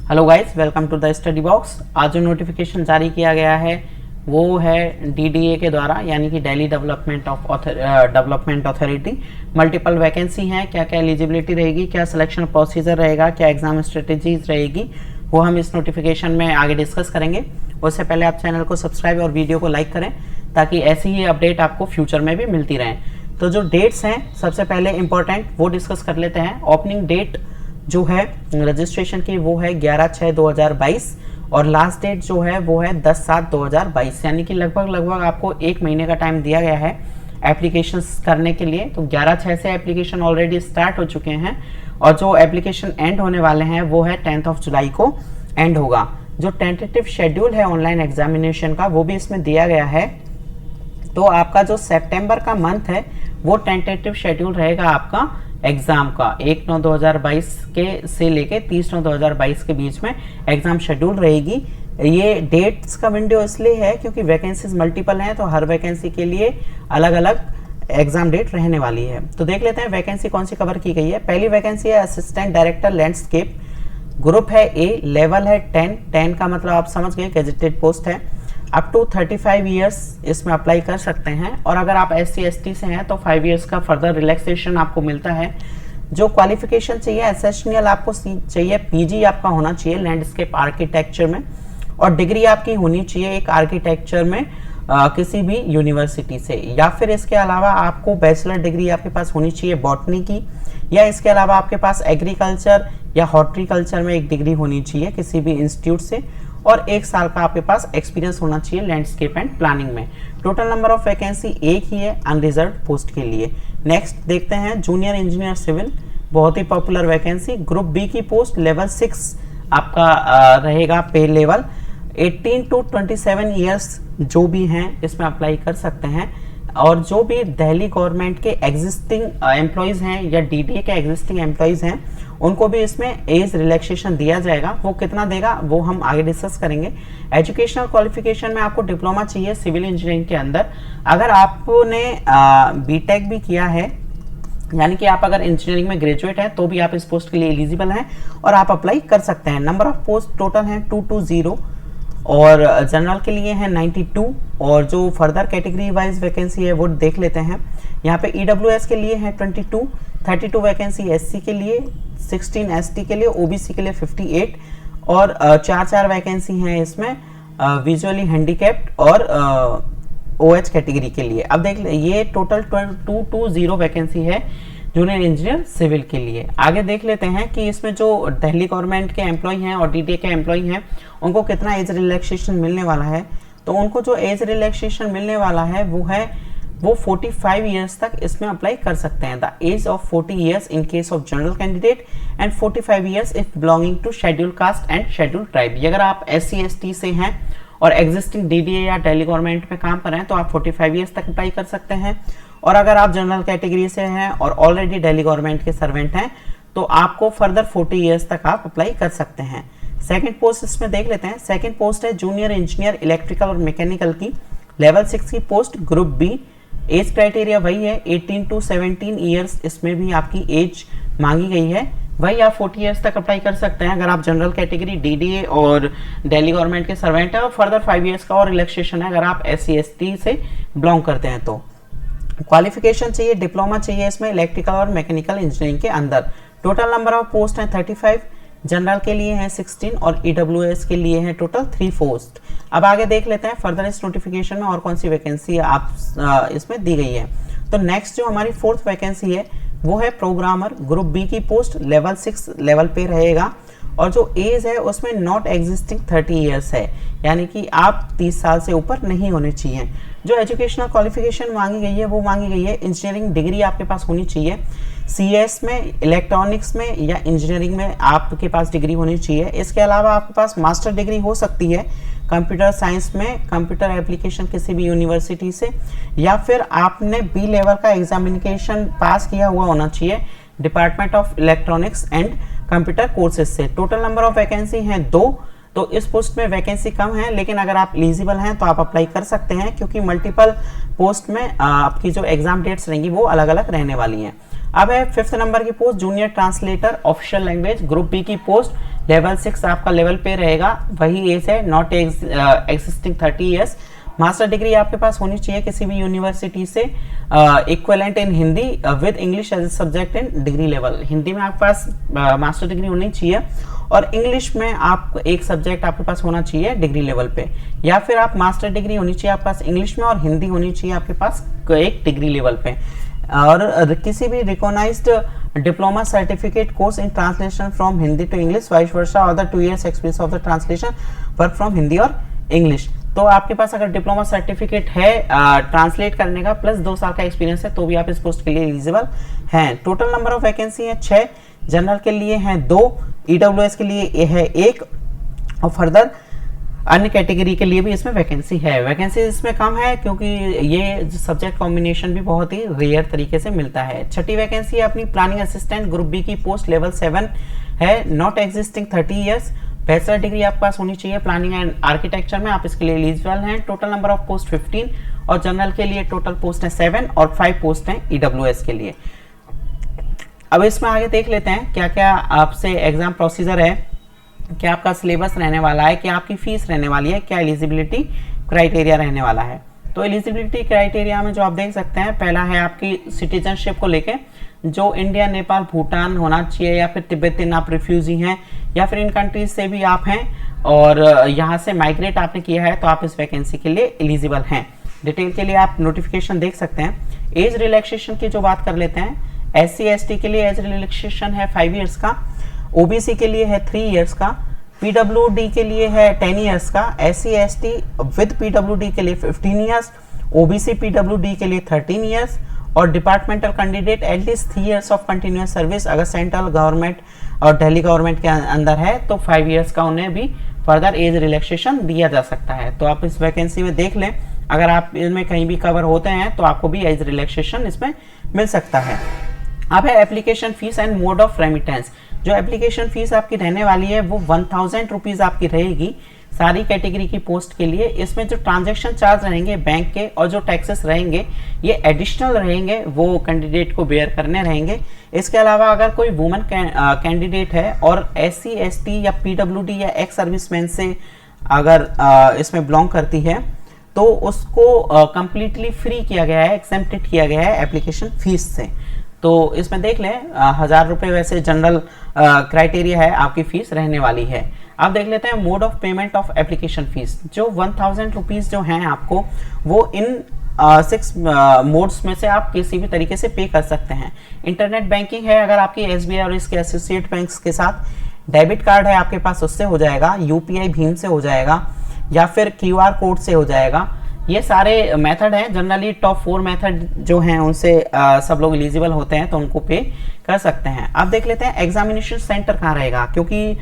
Hello guys, welcome to the Study Box. आज जो notification जारी किया गया है वो है डीडीए के द्वारा, यानी कि Delhi development authority. Multiple vacancy हैं, क्या क्या एलिजिबिलिटी रहेगी, क्या सिलेक्शन प्रोसीजर रहेगा, क्या एग्जाम स्ट्रेटेजीज रहेगी, वो हम इस नोटिफिकेशन में आगे डिस्कस करेंगे। उससे पहले आप चैनल को सब्सक्राइब और वीडियो को लाइक करें ताकि ऐसी ही अपडेट आपको फ्यूचर में भी मिलती रहें। तो जो डेट्स हैं सबसे पहले इंपॉर्टेंट वो डिस्कस कर लेते हैं। ओपनिंग डेट जो है रजिस्ट्रेशन की वो है 11/6/2022 और लास्ट डेट जो है वो है 10/7/2022, यानी कि लगभग आपको एक महीने का टाइम दिया गया है एप्लीकेशंस करने के लिए। तो 11/6 से एप्लीकेशन ऑलरेडी स्टार्ट हो चुके हैं और जो एप्लीकेशन एंड होने वाले हैं वो है 10 जुलाई को एंड होगा। जो टेंटेटिव शेड्यूल है ऑनलाइन एग्जामिनेशन का वो भी इसमें दिया गया है। तो आपका जो सितंबर का मंथ है वो टेंटेटिव शेड्यूल रहेगा आपका एग्जाम का 1/9/2022 के से लेके 30/9/2022 के बीच में एग्जाम शेड्यूल रहेगी। ये डेट्स का विंडो इसलिए है क्योंकि वैकेंसीज मल्टीपल हैं, तो हर वैकेंसी के लिए अलग अलग एग्जाम डेट रहने वाली है। तो देख लेते हैं वैकेंसी कौन सी कवर की गई है। पहली वैकेंसी है असिस्टेंट डायरेक्टर लैंडस्केप, ग्रुप है ए, लेवल है 10 का मतलब आप समझ गए गेजेटेड पोस्ट है। अप टू 35 ईयर्स इसमें अप्लाई कर सकते हैं और अगर आप SC/ST से हैं तो 5 ईयर्स का फर्दर रिलैक्सेशन आपको मिलता है। जो क्वालिफिकेशन चाहिए एसेशनियल आपको चाहिए, PG आपका होना चाहिए लैंडस्केप आर्किटेक्चर में और डिग्री आपकी होनी चाहिए एक आर्किटेक्चर में किसी भी यूनिवर्सिटी से, या फिर इसके अलावा आपको बैचलर डिग्री आपके पास होनी चाहिए बॉटनी की, या इसके अलावा आपके पास एग्रीकल्चर या हॉर्टिकल्चर में एक डिग्री होनी चाहिए किसी भी इंस्टीट्यूट से और 1 साल का आपके पास एक्सपीरियंस होना चाहिए लैंडस्केप एंड प्लानिंग में। टोटल नंबर ऑफ वैकेंसी एक ही है अनरिजर्व पोस्ट के लिए। नेक्स्ट देखते हैं जूनियर इंजीनियर सिविल, बहुत ही पॉपुलर वैकेंसी। ग्रुप बी की पोस्ट लेवल 6 आपका रहेगा पे लेवल। 18 to 27 ईयर्स जो भी हैं इसमें अप्लाई कर सकते हैं और जो भी दिल्ली गवर्नमेंट के एग्जिस्टिंग एम्प्लॉयज़ हैं या DDA के एग्जिस्टिंग एम्प्लॉयज़ हैं उनको भी इसमें एज रिलैक्सेशन दिया जाएगा। वो कितना देगा वो हम आगे डिस्कस करेंगे। एजुकेशनल क्वालिफिकेशन में आपको डिप्लोमा चाहिए सिविल इंजीनियरिंग के अंदर। अगर आपने BTech भी किया है, यानी कि आप अगर इंजीनियरिंग में ग्रेजुएट हैं तो भी आप इस पोस्ट के लिए एलिजिबल हैं और आप अप्लाई कर सकते हैं। नंबर ऑफ पोस्ट टोटल हैं 220 और जनरल के लिए है 92 और जो फर्दर कैटेगरी वाइज वैकेंसी है वो देख लेते हैं। यहाँ पे EWS के लिए है 22, 32 वैकेंसी SC के लिए, 16 ST के लिए, OBC के लिए 58 और 4 वैकेंसी हैं इसमें विजुअली हैंडीकैप्ड और OH कैटेगरी के लिए। अब देख ले ये टोटल 220 वैकेंसी है जूनियर इंजीनियर सिविल के लिए। आगे देख लेते हैं कि इसमें जो दिल्ली गवर्नमेंट के एम्प्लॉय हैं और DDA के एम्प्लॉय हैं उनको कितना एज रिलैक्सेशन मिलने वाला है। तो उनको जो एज रिलैक्सेशन मिलने वाला है वो 45 ईयर्स तक इसमें अप्लाई कर सकते हैं। The age of 40 years in case of general candidate and 45 years if belonging to schedule caste and schedule tribe. अगर आप SC/ST से हैं और एग्जिस्टिंग DDA या दिल्ली गवर्नमेंट में काम कर रहे हैं तो आप 45 ईयर्स तक अप्लाई कर सकते हैं और अगर आप जनरल कैटेगरी से हैं और ऑलरेडी दिल्ली गवर्नमेंट के सर्वेंट हैं तो आपको फर्दर 40 ईयर्स तक आप अप्लाई कर सकते हैं। सेकंड पोस्ट इसमें देख लेते हैं। सेकंड पोस्ट है जूनियर इंजीनियर इलेक्ट्रिकल और मैकेनिकल की, लेवल 6 की post, group B. Age criteria वही है 18 to 17 ईयर्स, इसमें भी आपकी एज मांगी गई है। वही आप 40 ईयर्स तक अप्लाई कर सकते हैं अगर आप जनरल कैटेगरी DDA और दिल्ली गवर्नमेंट के सर्वेंट हैं और फर्दर 5 ईयर्स का और रिलैक्सेशन है अगर आप SC/ST से बिलोंग करते हैं। तो क्वालिफिकेशन चाहिए, डिप्लोमा चाहिए इसमें इलेक्ट्रिकल और मैकेनिकल इंजीनियरिंग के अंदर। टोटल नंबर ऑफ पोस्ट हैं 35, जनरल के लिए हैं 16 और EWS के लिए हैं टोटल 3 पोस्ट। अब आगे देख लेते हैं फर्दर इस नोटिफिकेशन में और कौन सी वैकेंसी आप इसमें दी गई है। तो नेक्स्ट जो हमारी 4th वैकेंसी है वो है प्रोग्रामर, ग्रुप बी की पोस्ट, लेवल 6 लेवल पे रहेगा और जो एज है उसमें नॉट एग्जिस्टिंग 30 ईयर्स है, यानी कि आप 30 साल से ऊपर नहीं होने चाहिए। जो एजुकेशनल क्वालिफिकेशन मांगी गई है वो मांगी गई है इंजीनियरिंग डिग्री आपके पास होनी चाहिए, CS में, इलेक्ट्रॉनिक्स में या इंजीनियरिंग में आपके पास डिग्री होनी चाहिए। इसके अलावा आपके पास मास्टर डिग्री हो सकती है कंप्यूटर साइंस में, कंप्यूटर एप्लीकेशन किसी भी यूनिवर्सिटी से, या फिर आपने B लेवल का एग्जामिनेशन पास किया हुआ होना चाहिए department of electronics and computer courses से। टोटल नंबर ऑफ वैकेंसी हैं 2। तो इस पोस्ट में वैकेंसी कम है लेकिन अगर आप एलिजिबल हैं तो आप अप्लाई कर सकते हैं क्योंकि मल्टीपल पोस्ट में आपकी जो एग्जाम डेट्स रहेंगी वो अलग अलग रहने वाली हैं। अब है 5th नंबर की post junior translator official language, group B की पोस्ट, लेवल 6 आपका लेवल पे रहेगा, वही एज है, not existing 30 years. Master degree आपके पास होनी चाहिए किसी भी यूनिवर्सिटी से equivalent in Hindi with English as a subject in degree level. Hindi में आपके पास मास्टर डिग्री होनी चाहिए और इंग्लिश में आप एक सब्जेक्ट आपके पास होना चाहिए डिग्री लेवल पे, या फिर आप मास्टर डिग्री होनी चाहिए आपके पास इंग्लिश में और हिंदी होनी चाहिए आपके पास एक डिग्री लेवल पे, और किसी भी recognised diploma certificate course in translation from Hindi to English vice versa और the 2 years experience of the translation work from Hindi और इंग्लिश। तो आपके पास अगर डिप्लोमा सर्टिफिकेट है ट्रांसलेट करने का प्लस 2 साल का एक्सपीरियंस है तो भी आप इस पोस्ट के लिए एलिजिबल हैं। टोटल नंबर ऑफ वैकेंसी है 6, जनरल के लिए हैं 2, ईडब्ल्यूएस के लिए है 1 और फर्दर अन्य कैटेगरी के लिए भी इसमें वैकेंसी है। वैकेंसी इसमें कम है क्योंकि ये सब्जेक्ट कॉम्बिनेशन भी बहुत ही रेयर तरीके से मिलता है। छठी वैकेंसी अपनी प्लानिंग असिस्टेंट ग्रुप बी की पोस्ट लेवल 7 है, not existing 30 years. Bachelor degree आपके पास होनी चाहिए प्लानिंग एंड आर्किटेक्चर में, आप इसके लिए एलिजिबल हैं। टोटल नंबर ऑफ पोस्ट 15 और जनरल के लिए टोटल पोस्ट है 7 और 5 पोस्ट हैं ईडब्ल्यूएस के लिए। अब इसमें आगे देख लेते हैं क्या क्या आपसे एग्जाम प्रोसीजर है, क्या आपका सिलेबस रहने वाला है, क्या आपकी फीस रहने वाली है, क्या एलिजिबिलिटी क्राइटेरिया रहने वाला है। तो एलिजिबिलिटी क्राइटेरिया में जो आप देख सकते हैं, पहला है आपकी सिटीजनशिप को लेके, जो इंडिया, नेपाल, भूटान होना चाहिए, या फिर तिब्बतियन आप रिफ्यूजी हैं, या फिर इन कंट्रीज से भी आप हैं और यहाँ से माइग्रेट आपने किया है तो आप इस वैकेंसी के लिए एलिजिबल हैं। डिटेल के लिए आप नोटिफिकेशन देख सकते हैं। एज रिलैक्सेशन की जो बात कर लेते हैं, SC ST के लिए एज रिलैक्सेशन है 5 ईयर्स का, OBC के लिए है 3 ईयर्स का, PWD के लिए है 10 ईयर्स का, SC ST विद PWD के लिए 15 ईयर्स, OBC PWD के लिए 13 ईयर्स और departmental candidate at least 3 years of continuous service अगर सेंट्रल गवर्नमेंट और दिल्ली गवर्नमेंट के अंदर है तो 5 ईयर्स का उन्हें भी फर्दर एज रिलैक्सेशन दिया जा सकता है। तो आप इस वैकेंसी में देख लें, अगर आप इनमें कहीं भी कवर होते हैं तो आपको भी एज रिलैक्सेशन इसमें मिल सकता है। अब है application fees and mode of remittance. जो एप्लीकेशन फीस आपकी रहने वाली है वो 1000 रुपीज़ आपकी रहेगी सारी कैटेगरी की पोस्ट के लिए। इसमें जो ट्रांजैक्शन चार्ज रहेंगे बैंक के और जो टैक्सेस रहेंगे ये एडिशनल रहेंगे, वो कैंडिडेट को बेयर करने रहेंगे। इसके अलावा अगर कोई वुमेन कैंडिडेट है और SC ST या PWD या एक्स सर्विसमैन से अगर इसमें बिलोंग करती है तो उसको कंप्लीटली फ्री किया गया है, एक्सेम्प्टेड किया गया है एप्लीकेशन फीस से। तो इसमें देख लें 1000 रुपये वैसे जनरल क्राइटेरिया है आपकी फीस रहने वाली है। अब देख लेते हैं mode of payment of application fees. जो 1000 रुपीज़ जो हैं आपको वो इन 6 मोड्स में से आप किसी भी तरीके से पे कर सकते हैं। इंटरनेट बैंकिंग है अगर आपकी SBI और इसके एसोसिएट बैंक्स के साथ, डेबिट कार्ड है आपके पास उससे हो जाएगा, UPI भीम से हो जाएगा या फिर QR कोड से हो जाएगा। ये सारे मेथड हैं, जनरली टॉप 4 मेथड जो हैं उनसे सब लोग एलिजिबल होते हैं तो उनको पे कर सकते हैं। अब देख लेते हैं एग्जामिनेशन सेंटर कहाँ रहेगा, क्योंकि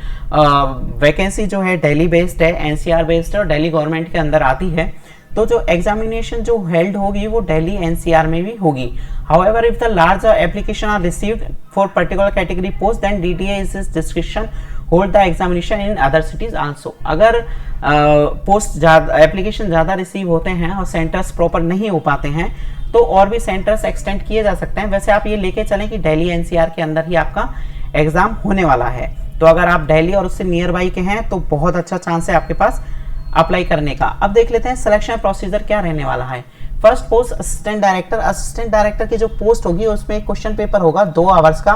वैकेंसी जो है दिल्ली बेस्ड है, NCR बेस्ड है और दिल्ली गवर्नमेंट के अंदर आती है। तो जो एग्जामिनेशन जो हेल्ड होगी वो दिल्ली NCR में भी होगी। However, if the large application are received for particular category post, then DDA is its discretion hold the examination in other cities also। अगर पोस्ट एप्लीकेशन ज़्यादा रिसीव होते हैं और सेंटर्स प्रॉपर नहीं हो पाते हैं तो और भी सेंटर्स एक्सटेंड किए जा सकते हैं। वैसे आप ये लेके चलें कि दिल्ली NCR के अंदर ही आपका एग्जाम होने वाला है, तो अगर आप दिल्ली और उससे नियर बाई के हैं तो बहुत अच्छा चांस है आपके पास अप्लाई करने का। अब देख लेते हैं सिलेक्शन प्रोसीजर क्या रहने वाला है। First post assistant director. Assistant director की जो पोस्ट होगी उसमें एक क्वेश्चन पेपर होगा 2 आवर्स का,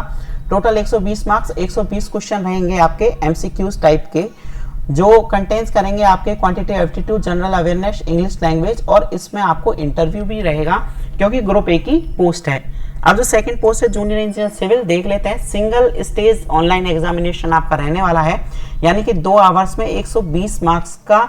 टोटल 120 मार्क्स, 120 क्वेश्चन रहेंगे आपके MCQs टाइप के, जो कंटेंट्स करेंगे आपके quantitative aptitude, general awareness, English language, और इसमें आपको इंटरव्यू भी रहेगा क्योंकि ग्रुप A की पोस्ट है। अब जो सेकंड पोस्ट है जूनियर इंजीनियर सिविल, देख लेते हैं। सिंगल स्टेज ऑनलाइन एग्जामिनेशन आपका रहने वाला है, यानी कि 2 आवर्स में 120 मार्क्स का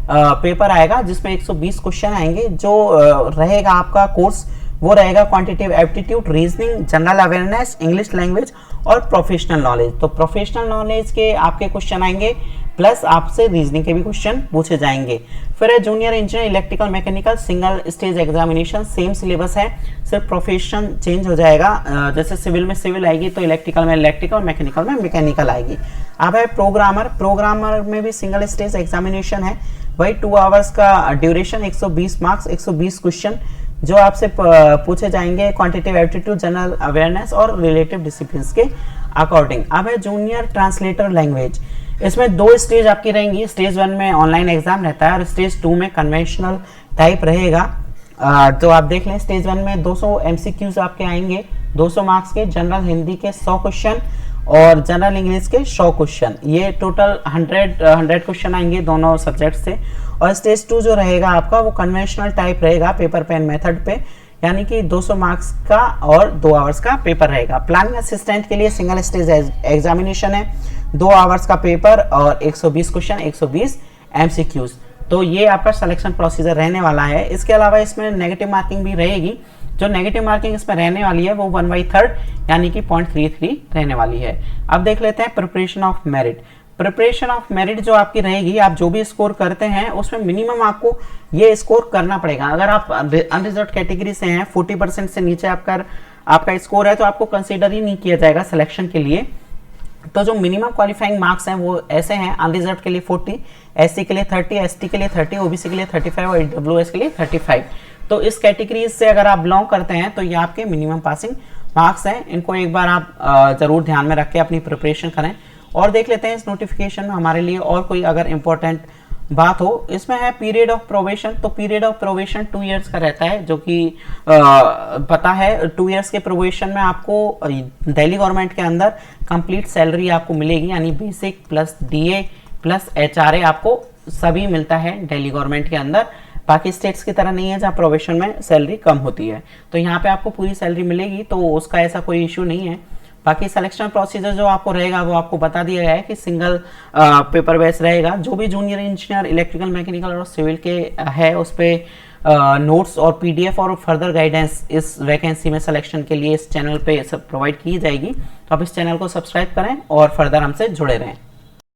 पेपर आएगा जिसमें 120 क्वेश्चन आएंगे। जो रहेगा आपका कोर्स वो रहेगा quantitative aptitude, reasoning, general awareness, English language और प्रोफेशनल नॉलेज। तो प्रोफेशनल नॉलेज के आपके क्वेश्चन आएंगे प्लस आपसे रीजनिंग के भी क्वेश्चन पूछे जाएंगे। फिर है junior engineer electrical mechanical, single stage examination, same syllabus है, सिर्फ प्रोफेशन चेंज हो जाएगा। जैसे सिविल में सिविल आएगी तो इलेक्ट्रिकल में इलेक्ट्रिकल, मैकेनिकल में मैकेनिकल आएगी। अब है प्रोग्रामर। प्रोग्रामर में भी सिंगल स्टेज एग्जामिनेशन है, वही 2 आवर्स का ड्यूरेशन, 120 मार्क्स, 120 क्वेश्चन जो आपसे पूछे जाएंगे क्वांटिटेटिव एप्टीट्यूड, जनरल अवेयरनेस और रिलेटिव डिसिप्लिन्स के अकॉर्डिंग। अब है जूनियर ट्रांसलेटर लैंग्वेज। इसमें 2 स्टेज आपकी रहेंगी। स्टेज 1 में ऑनलाइन एग्जाम रहता है और स्टेज 2 में कन्वेंशनल टाइप रहेगा। तो आप देख लें, स्टेज 1 में 200 एमसीक्यूज आपके आएंगे 200 मार्क्स के, जनरल हिंदी के 100 क्वेश्चन और जनरल इंग्लिश के 100 क्वेश्चन, ये टोटल 100 क्वेश्चन आएंगे दोनों सब्जेक्ट से। और स्टेज 2 जो रहेगा आपका वो कन्वेंशनल टाइप रहेगा, पेपर पेन मेथड पे, यानी कि 200 मार्क्स का और 2 आवर्स का पेपर रहेगा। प्लानिंग असिस्टेंट के लिए सिंगल स्टेज एग्जामिनेशन है, 2 आवर्स का पेपर और 120 क्वेश्चन 120 एमसीक्यूज। तो ये आपका सिलेक्शन प्रोसीजर रहने वाला है। इसके अलावा इसमें नेगेटिव मार्किंग भी रहेगी। जो नेगेटिव मार्किंग इसमें रहने वाली है वो 1/3 यानी कि 0.33 रहने वाली है। अब देख लेते हैं preparation of merit. Preparation of merit जो आपकी रहेगी, आप जो भी स्कोर करते हैं उसमें मिनिमम आपको ये स्कोर करना पड़ेगा। अगर आप अनरिजर्व्ड कैटेगरी से हैं, 40% से नीचे आपका स्कोर है तो आपको कंसीडर ही नहीं किया जाएगा सिलेक्शन के लिए। तो जो मिनिमम क्वालिफाइंग मार्क्स हैं वो ऐसे हैं, अनरिजर्व्ड के लिए 40, एससी के लिए 30, एसटी के लिए 30, ओबीसी के लिए 35 और ईडब्ल्यूएस के लिए 35। तो इस कैटेगरी से अगर आप बिलोंग करते हैं तो ये आपके मिनिमम पासिंग मार्क्स हैं। इनको एक बार आप जरूर ध्यान में रख के अपनी प्रिपरेशन करें। और देख लेते हैं इस नोटिफिकेशन में हमारे लिए और कोई अगर इंपॉर्टेंट बात हो। इसमें है पीरियड ऑफ प्रोबेशन। तो पीरियड ऑफ प्रोबेशन 2 इयर्स का रहता है, जो कि पता है 2 इयर्स के प्रोबेशन में आपको दिल्ली गवर्नमेंट के अंदर कंप्लीट सैलरी आपको मिलेगी, यानी basic plus DA plus HRA आपको सभी मिलता है दिल्ली गवर्नमेंट के अंदर। बाकी स्टेट्स की तरह नहीं है जहाँ प्रोबेशन में सैलरी कम होती है। तो यहाँ पे आपको पूरी सैलरी मिलेगी, तो उसका ऐसा कोई इशू नहीं है। बाकी सिलेक्शन प्रोसीजर जो आपको रहेगा वो आपको बता दिया गया है कि सिंगल पेपर बेस रहेगा। जो भी जूनियर इंजीनियर इलेक्ट्रिकल मैकेनिकल और सिविल के है उस पर नोट्स और पीडीएफ और फर्दर गाइडेंस इस वैकेंसी में सिलेक्शन के लिए इस चैनल पे सब प्रोवाइड की जाएगी। तो आप इस चैनल को सब्सक्राइब करें और फर्दर हमसे जुड़े रहें।